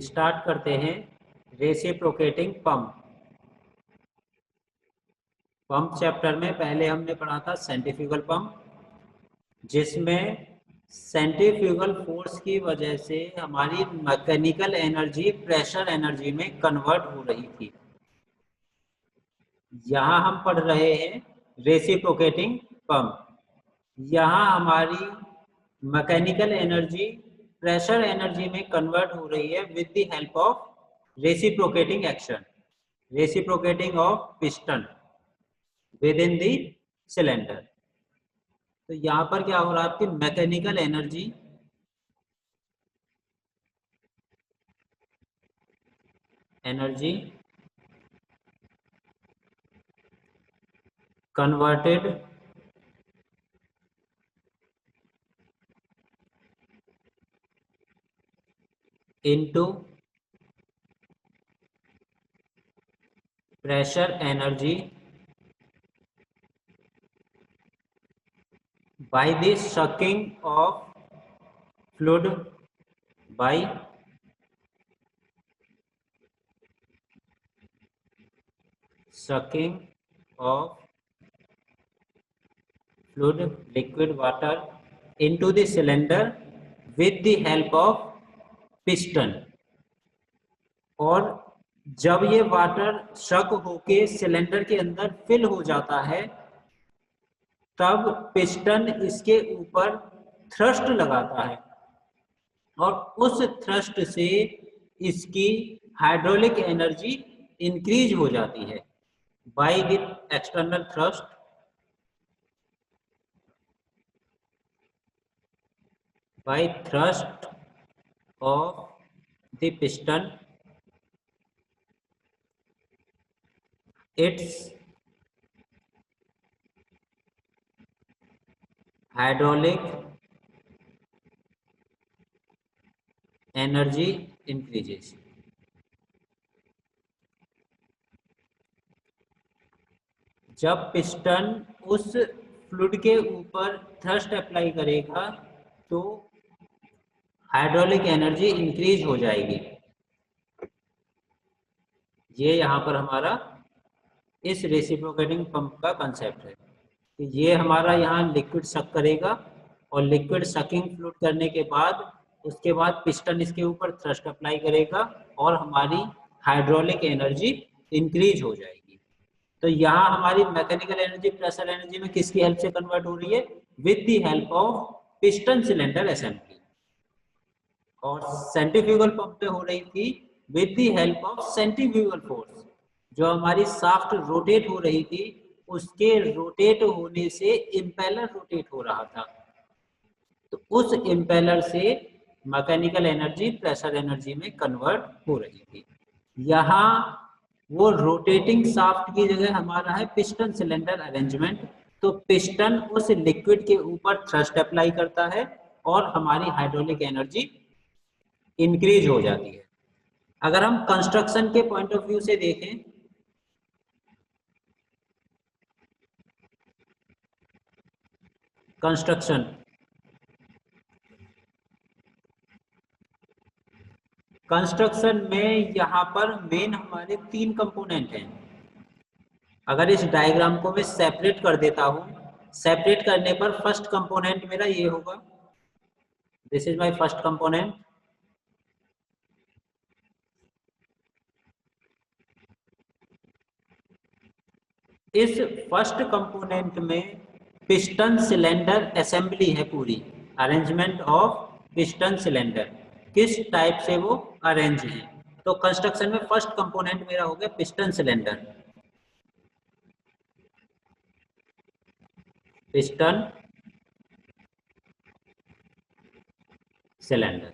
Start करते हैं reciprocating pump. Pump chapter में पहले हमने पढ़ा था सेंट्रीफ्यूगल पंप, जिसमें सेंट्रीफ्यूगल फोर्स की वजह से हमारी मैकेनिकल एनर्जी प्रेशर एनर्जी में कन्वर्ट हो रही थी। यहाँ हम पढ़ रहे हैं रेसिप्रोकेटिंग पंप। यहाँ हमारी मैकेनिकल एनर्जी प्रेशर एनर्जी में कन्वर्ट हो रही है with the help of reciprocating action, reciprocating of piston with in the cylinder. तो यहाँ पर क्या हो रहा है, आपकी mechanical energy converted into pressure energy by the sucking of fluid by sucking of fluid liquid water into the cylinder with the help of piston। और जब ये वाटर शक होके सिलेंडर के अंदर फिल हो जाता है, तब पिस्टन इसके ऊपर थ्रस्ट लगाता है और उस थ्रस्ट से इसकी हाइड्रोलिक एनर्जी इंक्रीज हो जाती है by the external thrust, by thrust of the piston. It's hydraulic energy increases. जब पिस्टन उस फ्लूइड के ऊपर थ्रस्ट अप्लाई करेगा तो हाइड्रोलिक एनर्जी इंक्रीज हो जाएगी। ये यहाँ पर हमारा इस रेसिप्रोकेटिंग पंप का कंसेप्ट है कि ये हमारा यहाँ लिक्विड सक करेगा और लिक्विड सकिंग फ्लूइड करने के बाद उसके बाद पिस्टन इसके ऊपर थ्रस्ट अप्लाई करेगा और हमारी हाइड्रोलिक एनर्जी इंक्रीज हो जाएगी। तो यहाँ हमारी मैकेनिकल एनर्जी प्रेशर एनर्जी में किसकी हेल्प से कन्वर्ट हो रही है, with the help of piston cylinder assembly. और सेंट्रीफ्यूगल पंप पे हो रही थी with the help of centrifugal force. जो हमारी शाफ्ट रोटेट हो रही थी, उसके रोटेट होने से इम्पेलर रोटेट हो रहा था, तो उस इम्पेलर से मैकेनिकल एनर्जी प्रेशर एनर्जी में कन्वर्ट हो रही थी। यहाँ वो रोटेटिंग शाफ्ट की जगह हमारा है पिस्टन सिलेंडर अरेंजमेंट। तो पिस्टन उस लिक्विड के ऊपर थ्रस्ट अप्लाई करता है और हमारी हाइड्रोलिक एनर्जी इंक्रीज हो जाती है। अगर हम कंस्ट्रक्शन के पॉइंट ऑफ व्यू से देखें, कंस्ट्रक्शन में यहाँ पर मेन हमारे 3 कंपोनेंट हैं। अगर इस डायग्राम को मैं सेपरेट कर देता हूँ, सेपरेट करने पर फर्स्ट कंपोनेंट मेरा ये होगा, this is my first component. इस फर्स्ट कंपोनेंट में पिस्टन सिलेंडर असेंबली है, पूरी अरेंजमेंट ऑफ पिस्टन सिलेंडर, किस टाइप से वो अरेंज है। तो कंस्ट्रक्शन में फर्स्ट कंपोनेंट मेरा हो गया पिस्टन सिलेंडर, पिस्टन सिलेंडर।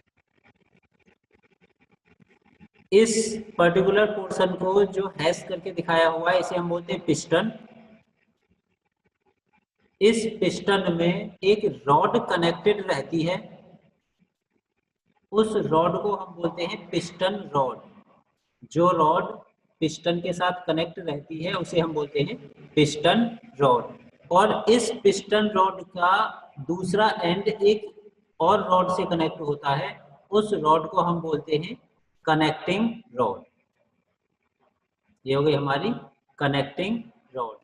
इस पर्टिकुलर पोर्शन को जो हैश करके दिखाया हुआ है, इसे हम बोलते हैं पिस्टन। इस पिस्टन में एक रॉड कनेक्टेड रहती है, उस रॉड को हम बोलते हैं पिस्टन रॉड। जो रॉड पिस्टन के साथ कनेक्ट रहती है उसे हम बोलते हैं पिस्टन रॉड। और इस पिस्टन रॉड का दूसरा एंड एक और रॉड से कनेक्ट होता है, उस रॉड को हम बोलते हैं कनेक्टिंग रॉड। ये हो गई हमारी कनेक्टिंग रॉड।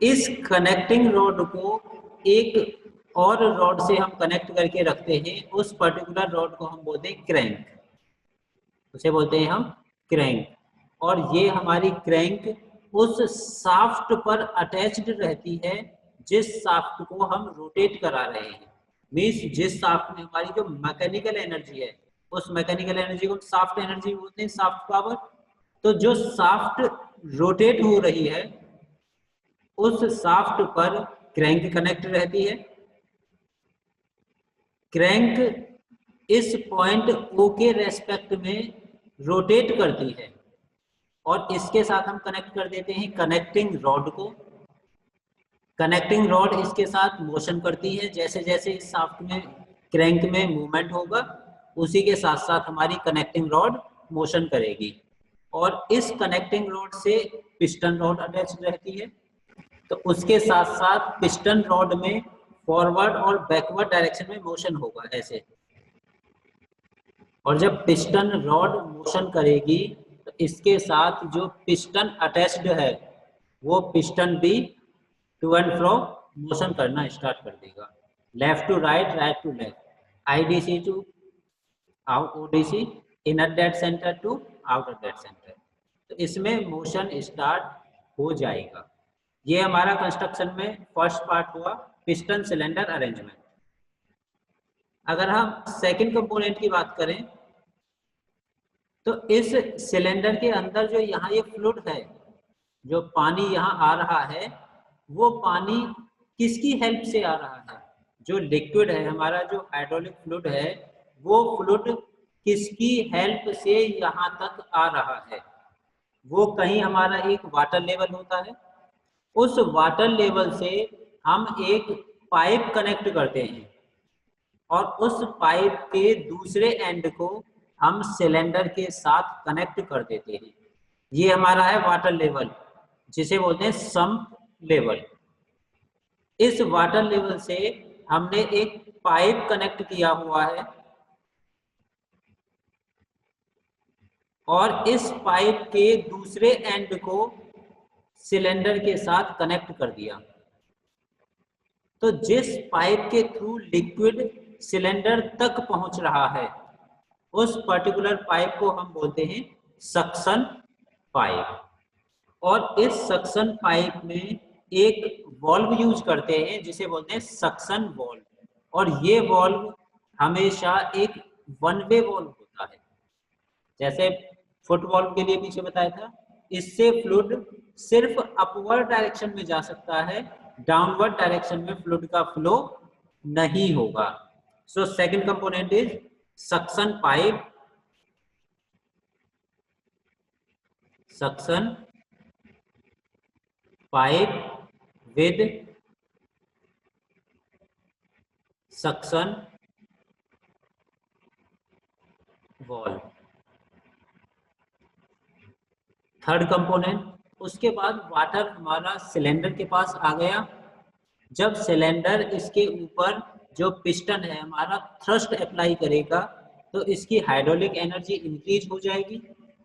इस कनेक्टिंग रॉड को एक और रॉड से हम कनेक्ट करके रखते हैं। उस पर्टिकुलर रॉड को हम बोलते हैं क्रैंक, उसे बोलते हैं हम क्रैंक। और ये हमारी क्रैंक उस शाफ्ट पर अटैच्ड रहती है जिस शाफ्ट को हम रोटेट करा रहे हैं। मीन्स जिस शाफ्ट में हमारी जो मैकेनिकल एनर्जी है, उस मैकेनिकल एनर्जी को शाफ्ट एनर्जी बोलते हैं, शाफ्ट पावर। तो जो शाफ्ट रोटेट हो रही है उस शाफ्ट पर क्रैंक कनेक्ट रहती है। क्रैंक इस पॉइंट O के रेस्पेक्ट में रोटेट करती है और इसके साथ हम कनेक्ट कर देते हैं कनेक्टिंग रॉड को। कनेक्टिंग रॉड इसके साथ मोशन करती है, जैसे जैसे इस शाफ्ट में क्रैंक में मूवमेंट होगा उसी के साथ साथ हमारी कनेक्टिंग रॉड मोशन करेगी। और इस कनेक्टिंग रॉड से पिस्टन रॉड अटैच रहती है। तो उसके साथ साथ पिस्टन रॉड में फॉरवर्ड और बैकवर्ड डायरेक्शन में मोशन होगा ऐसे। और जब पिस्टन रॉड मोशन करेगी तो इसके साथ जो पिस्टन अटैच्ड है वो पिस्टन भी टू एंड फ्रो मोशन करना स्टार्ट कर देगा, left to right, right to left, IDC to ODC, inner dead centre to outer dead centre. तो इसमें मोशन स्टार्ट हो जाएगा। ये हमारा कंस्ट्रक्शन में फर्स्ट पार्ट हुआ पिस्टन सिलेंडर अरेंजमेंट। अगर हम सेकंड कंपोनेंट की बात करें तो इस सिलेंडर के अंदर जो यहाँ ये फ्लूइड है, जो पानी यहाँ आ रहा है, वो पानी किसकी हेल्प से आ रहा है? जो लिक्विड है हमारा, जो हाइड्रोलिक फ्लूइड है, वो फ्लूइड किसकी हेल्प से यहाँ तक आ रहा है? वो कहीं हमारा एक वाटर लेवल होता है, उस वाटर लेवल से हम एक पाइप कनेक्ट करते हैं और उस पाइप के दूसरे एंड को हम सिलेंडर के साथ कनेक्ट कर देते हैं। ये हमारा है वाटर लेवल, जिसे बोलते हैं सम्प लेवल। इस वाटर लेवल से हमने एक पाइप कनेक्ट किया हुआ है और इस पाइप के दूसरे एंड को सिलेंडर के साथ कनेक्ट कर दिया। तो जिस पाइप के थ्रू लिक्विड सिलेंडर तक पहुंच रहा है उस पर्टिकुलर पाइप को हम बोलते हैं सक्शन पाइप। और इस सक्शन पाइप में एक वॉल्व यूज करते हैं जिसे बोलते हैं सक्शन वॉल्व। और ये वॉल्व हमेशा एक वन वे वॉल्व होता है, जैसे फुट वॉल्व के लिए पीछे बताया था। इससे फ्लूइड सिर्फ अपवर्ड डायरेक्शन में जा सकता है, डाउनवर्ड डायरेक्शन में फ्लूइड का फ्लो नहीं होगा। So second component is suction pipe. Suction pipe with suction valve. Third component, उसके बाद वाटर हमारा सिलेंडर के पास आ गया। जब सिलेंडर इसके ऊपर जो पिस्टन है हमारा थ्रस्ट अप्लाई करेगा तो इसकी हाइड्रोलिक एनर्जी इंक्रीज हो जाएगी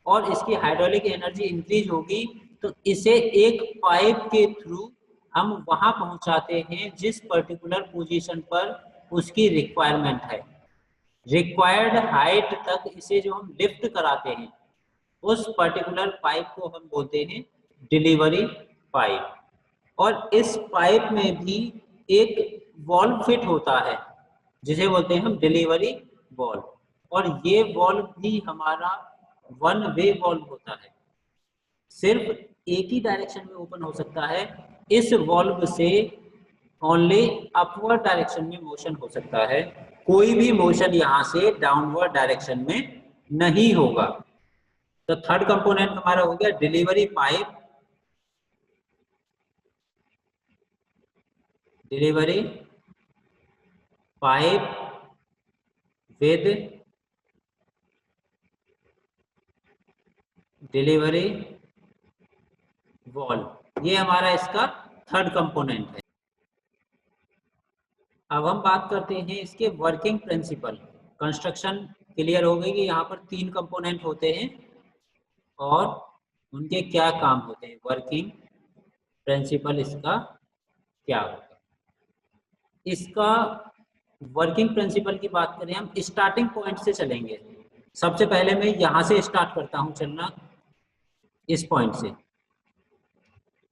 और इसकी हाइड्रोलिक एनर्जी इंक्रीज होगी तो इसे एक पाइप के थ्रू हम वहां पहुंचाते हैं जिस पर्टिकुलर पोजीशन पर उसकी रिक्वायरमेंट है। रिक्वायर्ड हाइट तक इसे जो हम लिफ्ट कराते हैं उस पर्टिकुलर पाइप को हम बोलते हैं डिलीवरी पाइप। और इस पाइप में भी एक वॉल्व फिट होता है जिसे बोलते हैं हम डिलीवरी वॉल्व। और ये वॉल्व भी हमारा वन वे वॉल्व होता है, सिर्फ एक ही डायरेक्शन में ओपन हो सकता है। इस वॉल्व से ओनली अपवर्ड डायरेक्शन में मोशन हो सकता है, कोई भी मोशन यहाँ से डाउनवर्ड डायरेक्शन में नहीं होगा। तो थर्ड कंपोनेंट हमारा हो गया delivery pipe. Delivery pipe with delivery valve, ये हमारा इसका थर्ड कंपोनेंट है। अब हम बात करते हैं इसके वर्किंग प्रिंसिपल, कंस्ट्रक्शन क्लियर हो गई कि यहाँ पर 3 कंपोनेंट होते हैं और उनके क्या काम होते हैं, वर्किंग प्रिंसिपल इसका क्या होगा। इसका वर्किंग प्रिंसिपल की बात करें, हम स्टार्टिंग पॉइंट से चलेंगे। सबसे पहले मैं यहाँ से स्टार्ट करता हूँ चलना, इस पॉइंट से।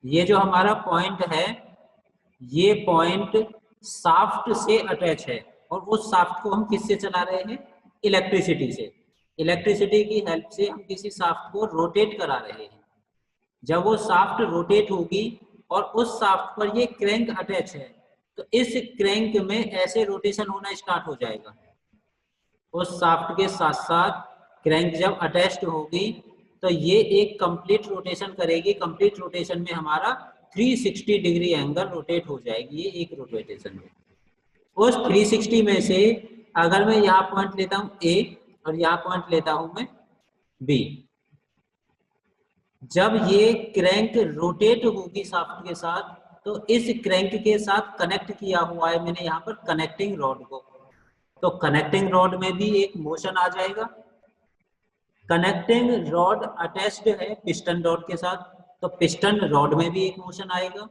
ये जो हमारा पॉइंट है, ये पॉइंट शाफ्ट से अटैच है और उस शाफ्ट को हम किससे चला रहे हैं, इलेक्ट्रिसिटी से। इलेक्ट्रिसिटी की हेल्प से हम किसी शाफ्ट को रोटेट करा रहे हैं। जब वो शाफ्ट रोटेट होगी और उस शाफ्ट पर ये क्रैंक अटैच है, तो इस क्रैंक में ऐसे रोटेशन होना स्टार्ट हो जाएगा। उस शाफ्ट के साथ साथ क्रैंक जब अटैच्ड होगी तो ये एक कंप्लीट रोटेशन करेगी। कंप्लीट रोटेशन में हमारा 360 डिग्री एंगल रोटेट हो जाएगी, ये एक रोटेशन में। उस 360 में से अगर मैं यहाँ पॉइंट लेता हूँ ए और यहाँ पॉइंट लेता हूँ मैं बी, जब ये क्रैंक रोटेट होगी शाफ्ट के साथ, तो इस क्रैंक के साथ कनेक्ट किया हुआ है मैंने यहाँ पर कनेक्टिंग रॉड को, तो कनेक्टिंग रॉड में भी एक मोशन आ जाएगा। कनेक्टिंग रॉड अटैच्ड है पिस्टन रॉड के साथ, तो पिस्टन रॉड में भी एक मोशन आएगा।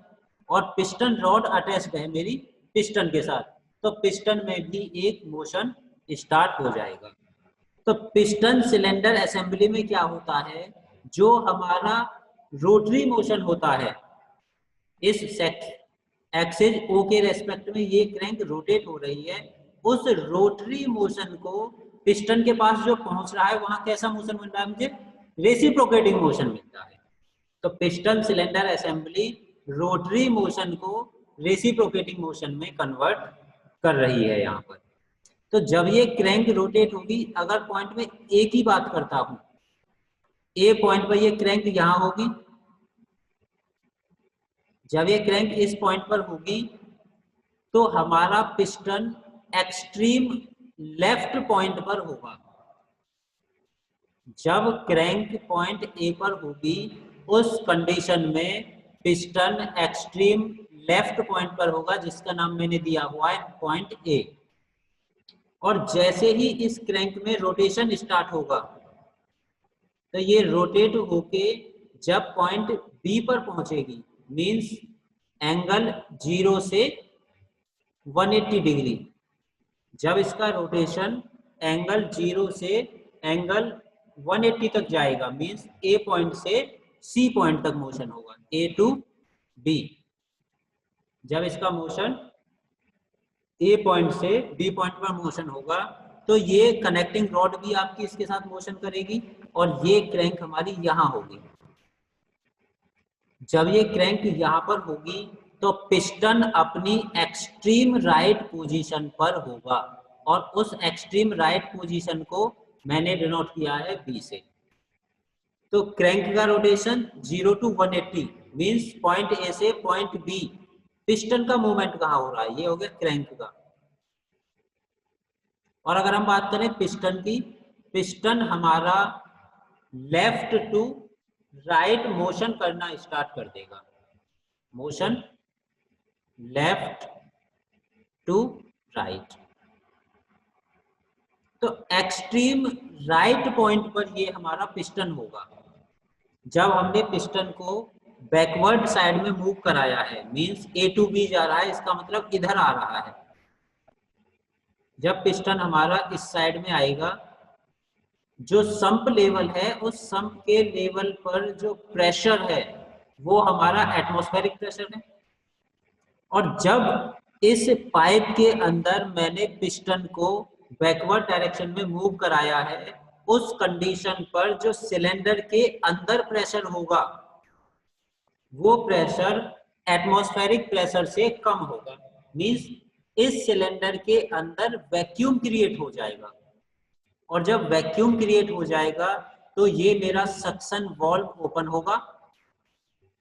और पिस्टन रॉड अटैच्ड है मेरी पिस्टन के साथ, तो पिस्टन में भी एक मोशन स्टार्ट हो जाएगा। तो पिस्टन सिलेंडर असेंबली में क्या होता है, जो हमारा रोटरी मोशन होता है, इस एक्सिस ओ के रेस्पेक्ट में ये क्रैंक रोटेट हो रही है, उस रोटरी मोशन को पिस्टन के पास जो पहुंच रहा है वहां कैसा मोशन मिल रहा है, मुझे रेसिप्रोकेटिंग मोशन मिल रहा है। तो piston cylinder assembly rotary motion को रेसिप्रोकेटिंग मोशन में कन्वर्ट कर रही है यहाँ पर। तो जब ये क्रैंक रोटेट होगी, अगर पॉइंट में ए की बात करता हूं, ए पॉइंट पर ये क्रैंक यहाँ होगी। जब ये क्रैंक इस पॉइंट पर होगी तो हमारा पिस्टन एक्सट्रीम लेफ्ट पॉइंट पर होगा। जब क्रैंक पॉइंट ए पर होगी, उस कंडीशन में पिस्टन एक्सट्रीम लेफ्ट पॉइंट पर होगा, जिसका नाम मैंने दिया हुआ है पॉइंट ए। और जैसे ही इस क्रैंक में रोटेशन स्टार्ट होगा, तो ये रोटेट होके जब पॉइंट बी पर पहुंचेगी, मींस एंगल 0 से 180 डिग्री, जब इसका रोटेशन एंगल 0 से एंगल 180 तक जाएगा, मींस ए पॉइंट से सी पॉइंट तक मोशन होगा, ए टू बी। जब इसका मोशन ए पॉइंट से बी पॉइंट पर मोशन होगा, तो ये कनेक्टिंग रॉड भी आपकी इसके साथ मोशन करेगी और ये क्रैंक हमारी यहाँ होगी। जब ये क्रैंक यहाँ पर होगी तो पिस्टन अपनी एक्सट्रीम राइट पोजीशन पर होगा, और उस एक्सट्रीम राइट पोजीशन को मैंने डिनोट किया है बी से। तो क्रैंक का rotation 0 to 180 means point A से पॉइंट बी, पिस्टन का मूवमेंट कहाँ हो रहा है, ये हो गया क्रैंक का। और अगर हम बात करें पिस्टन की, पिस्टन हमारा लेफ्ट टू राइट मोशन करना स्टार्ट कर देगा, मोशन लेफ्ट टू राइट। तो एक्सट्रीम राइट पॉइंट पर ये हमारा पिस्टन होगा। जब हमने पिस्टन को बैकवर्ड साइड में मूव कराया है, मींस ए टू बी जा रहा है, इसका मतलब इधर आ रहा है। जब पिस्टन हमारा इस साइड में आएगा, जो संप लेवल है, उस संप के लेवल पर जो प्रेशर है वो हमारा एटमॉस्फेरिक प्रेशर है। और जब इस पाइप के अंदर मैंने पिस्टन को बैकवर्ड डायरेक्शन में मूव कराया है, उस कंडीशन पर जो सिलेंडर के अंदर प्रेशर होगा, वो प्रेशर एटमॉस्फेरिक प्रेशर से कम होगा, मींस इस सिलेंडर के अंदर वैक्यूम क्रिएट हो जाएगा। और जब वैक्यूम क्रिएट हो जाएगा तो ये मेरा सक्शन वाल्व ओपन होगा,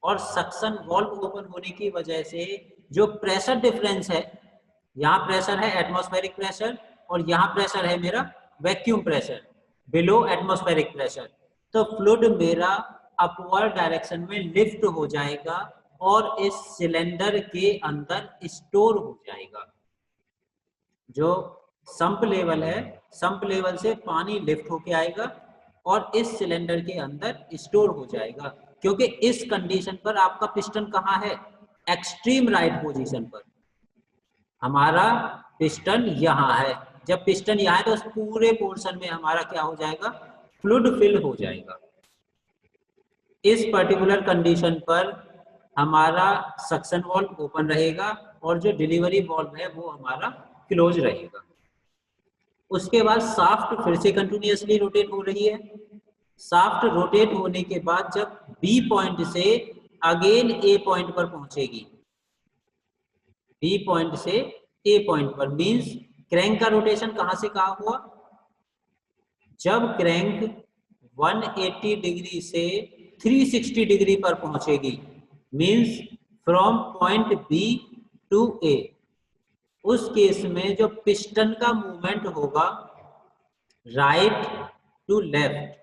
और सक्शन वाल्व ओपन होने की वजह से जो प्रेशर डिफरेंस है, यहाँ प्रेशर है एटमॉस्फेरिक प्रेशर और यहाँ प्रेशर है मेरा vacuum pressure below atmospheric pressure, तो फ्लूइड मेरा अपवर्ड डायरेक्शन में लिफ्ट हो जाएगा और इस सिलेंडर के अंदर स्टोर हो जाएगा। जो संप लेवल है संप लेवल से पानी लिफ्ट होके आएगा और इस सिलेंडर के अंदर स्टोर हो जाएगा, क्योंकि इस कंडीशन पर आपका पिस्टन कहाँ है, एक्सट्रीम राइट पोजीशन पर। हमारा पिस्टन यहाँ है, जब पिस्टन यहाँ है तो उस पूरे पोर्शन में हमारा क्या हो जाएगा, फ्लूइड फिल हो जाएगा। इस पर्टिकुलर कंडीशन पर हमारा सक्शन वाल्व ओपन रहेगा और जो डिलीवरी वाल्व है वो हमारा क्लोज रहेगा। उसके बाद शाफ्ट फिर से कंटिन्यूअसली रोटेट हो रही है। शाफ्ट रोटेट होने के बाद जब बी पॉइंट से अगेन ए पॉइंट पर पहुंचेगी, बी पॉइंट से ए पॉइंट पर, मींस क्रैंक का रोटेशन कहां से कहां हुआ, जब क्रैंक 180 डिग्री से 360 डिग्री पर पहुंचेगी, means from point B to A, उस केस में जो पिस्टन का मूवमेंट होगा right to left,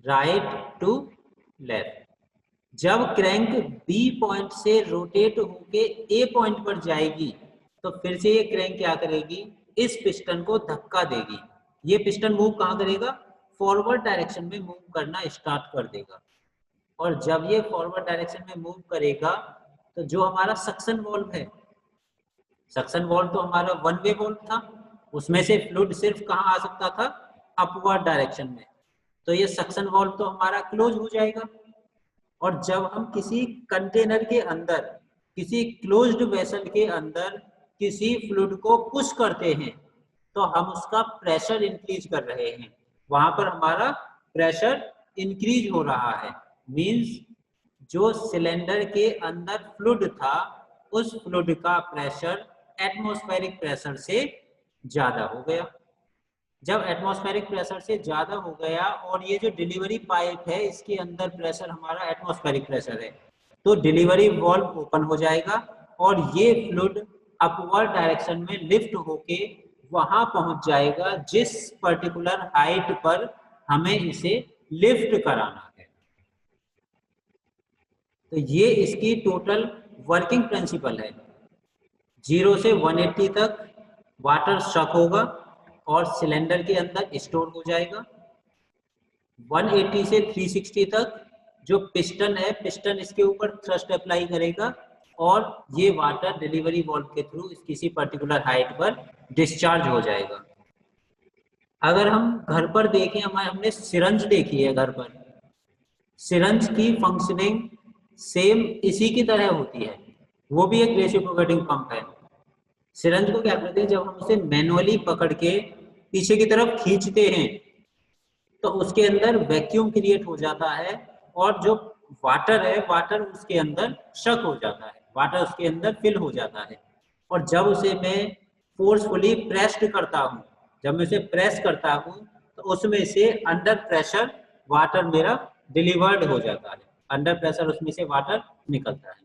right to left. जब क्रैंक बी पॉइंट से रोटेट होके ए पॉइंट पर जाएगी तो फिर से ये क्रैंक क्या करेगी, इस पिस्टन को धक्का देगी। ये पिस्टन मूव कहाँ करेगा, फॉरवर्ड डायरेक्शन में मूव करना स्टार्ट कर देगा। और जब ये फॉरवर्ड डायरेक्शन में मूव करेगा तो जो हमारा सक्शन वाल्व है, सक्शन वाल्व तो हमारा वन वे वाल्व था, उसमें से फ्लूइड सिर्फ कहाँ आ सकता था, अपवर्ड डायरेक्शन में। तो ये सक्शन वाल्व तो हमारा क्लोज हो जाएगा। और जब हम किसी कंटेनर के अंदर, किसी क्लोज्ड वेसल के अंदर किसी फ्लूइड को पुश करते हैं तो हम उसका प्रेशर इंक्रीज कर रहे हैं, वहां पर हमारा प्रेशर इंक्रीज हो रहा है। मींस जो सिलेंडर के अंदर फ्लूइड था उस फ्लूइड का प्रेशर एटमॉस्फेरिक प्रेशर से ज्यादा हो गया। जब एटमॉस्फेरिक प्रेशर से ज्यादा हो गया और ये जो डिलीवरी पाइप है इसके अंदर प्रेशर हमारा एटमॉस्फेरिक प्रेशर है, तो डिलीवरी वाल्व ओपन हो जाएगा और ये फ्लूइड अपवर्ड डायरेक्शन में लिफ्ट होके वहां पहुंच जाएगा जिस पर्टिकुलर हाइट पर हमें इसे लिफ्ट कराना है। तो ये इसकी टोटल वर्किंग प्रिंसिपल है। 0 से 180 तक वाटर स्टक होगा और सिलेंडर के अंदर स्टोर हो जाएगा। 180 से 360 तक जो पिस्टन है, पिस्टन इसके ऊपर थ्रस्ट अप्लाई करेगा और ये वाटर डिलीवरी वाल्व के थ्रू किसी पर्टिकुलर हाइट पर डिस्चार्ज हो जाएगा। अगर हम घर पर देखें, हमने सिरंज देखी है घर पर, सिरंज की फंक्शनिंग सेम इसी की तरह होती है, वो भी एक रेसिप्रोकेटिंग पंप है। सिरंज को क्या करते हैं, जब हम उसे मैनुअली पकड़ के पीछे की तरफ खींचते हैं तो उसके अंदर वैक्यूम क्रिएट हो जाता है और जो वाटर है, वाटर उसके अंदर शक हो जाता है, वाटर उसके अंदर फिल हो जाता है। और जब उसे मैं फोर्सफुली प्रेस्ड करता हूँ, जब मैं उसे प्रेस करता हूँ तो उसमें से अंडर प्रेशर वाटर मेरा डिलीवर्ड हो जाता है, अंडर प्रेशर उसमें से वाटर निकलता है।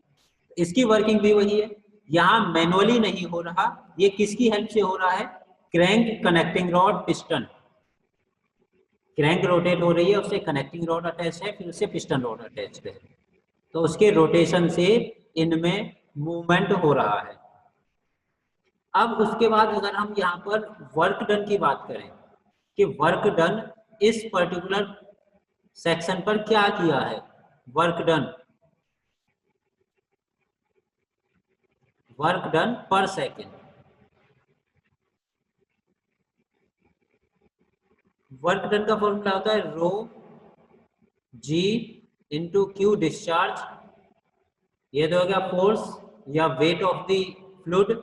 इसकी वर्किंग भी वही है, यहाँ मैनुअली नहीं हो रहा, ये किसकी हेल्प से हो रहा है, crank connecting rod piston, crank rotate हो रही है, उससे कनेक्टिंग रॉड अटैच है, फिर उससे पिस्टन रॉड अटैच है, तो उसके रोटेशन से इनमें मूवमेंट हो रहा है। अब उसके बाद अगर हम यहाँ पर वर्क डन की बात करें कि वर्क डन इस पर्टिकुलर सेक्शन पर क्या किया है, वर्क डन, वर्क डन पर सेकेंड, वर्क डन का फॉर्मूला होता है rho g into Q discharge, ये तो हो गया फोर्स या weight of the fluid,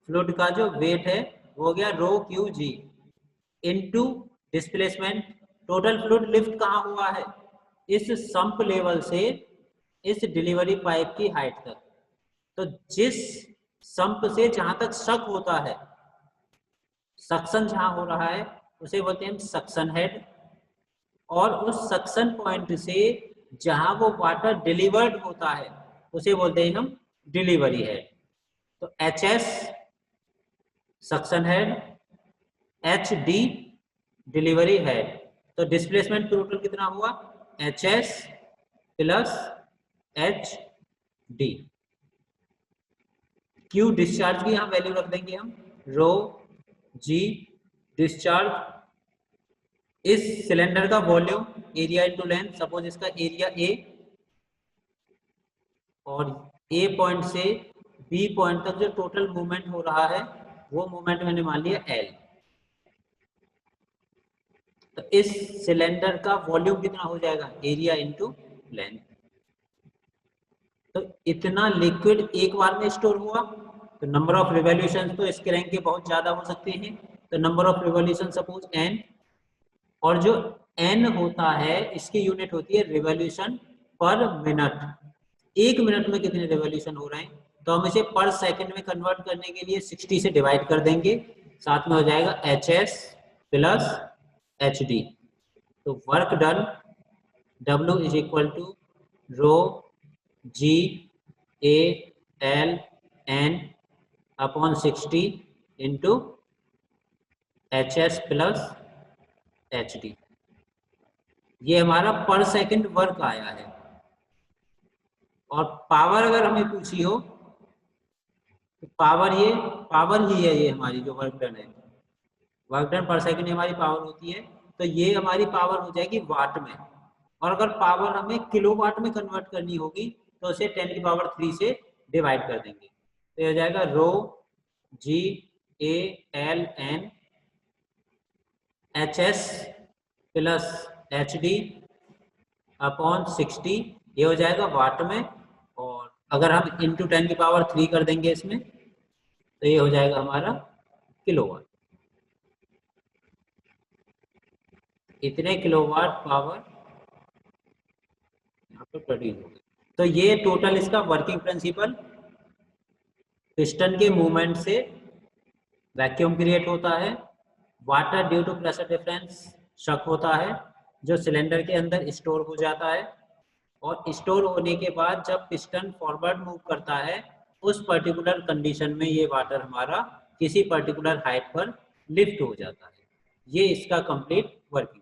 fluid का जो वेट है वो हो गया rho Q g, into displacement, total fluid lift कहाँ हुआ है, इस संप लेवल से इस डिलीवरी पाइप की हाइट तक। तो जिस संप से जहां तक शक होता है, सक्शन जहां हो रहा है उसे बोलते हैं सक्शन हेड, और उस सक्शन पॉइंट से जहां वो वाटर डिलीवर्ड होता है उसे बोलते हैं हम डिलीवरी हेड। तो H S suction head, H D delivery head, तो डिस्प्लेसमेंट टोटल कितना हुआ, H S plus H D. Q discharge की यहाँ वैल्यू रख देंगे हम रो जी डिस्चार्ज इस सिलेंडर का volume area into length, suppose इसका एरिया ए और ए पॉइंट से बी पॉइंट तक जो टोटल मूवमेंट हो रहा है वो मूवमेंट मैंने मान लिया एल। तो इस सिलेंडर का वॉल्यूम कितना हो जाएगा, एरिया इंटू लेंथ। तो इतना लिक्विड एक बार में स्टोर हुआ, तो नंबर ऑफ रिवॉल्यूशन तो इसके रैंक के बहुत ज्यादा हो सकते हैं। तो number of revolution suppose N, और जो एन होता है इसकी यूनिट होती है रिवॉल्यूशन पर मिनट। एक मिनट में कितने रिवॉल्यूशन हो रहे हैं, तो हम इसे पर सेकंड में कन्वर्ट करने के लिए 60 से डिवाइड कर देंगे, साथ में हो जाएगा HS प्लस HD। तो work done W is equal to rho G A L N upon 60 into HS plus HD। ये हमारा पर सेकंड वर्क आया है। और पावर अगर हमें पूछी हो तो पावर ही है, ये हमारी जो वर्क डन है, वर्क डन पर सेकंड हमारी पावर होती है। तो ये हमारी पावर हो जाएगी वाट में, और अगर पावर हमें किलोवाट में कन्वर्ट करनी होगी तो उसे 10 की पावर 3 से डिवाइड कर देंगे। तो ये हो जाएगा रो G A L N HS plus HD upon 60, ये हो जाएगा वाट में। और अगर हम इंटू 10 की पावर 3 कर देंगे इसमें, तो ये हो जाएगा हमारा किलोवाट। इतने किलोवाट पावर यहाँ पर प्रोड्यूस होगी। तो ये टोटल इसका वर्किंग प्रिंसिपल, पिस्टन के मूवमेंट से वैक्यूम क्रिएट होता है, water due to pressure difference suck होता है जो सिलेंडर के अंदर स्टोर हो जाता है, और स्टोर होने के बाद जब पिस्टन फॉरवर्ड मूव करता है उस पर्टिकुलर कंडीशन में ये वाटर हमारा किसी पर्टिकुलर हाइट पर लिफ्ट हो जाता है। ये इसका कंप्लीट वर्किंग।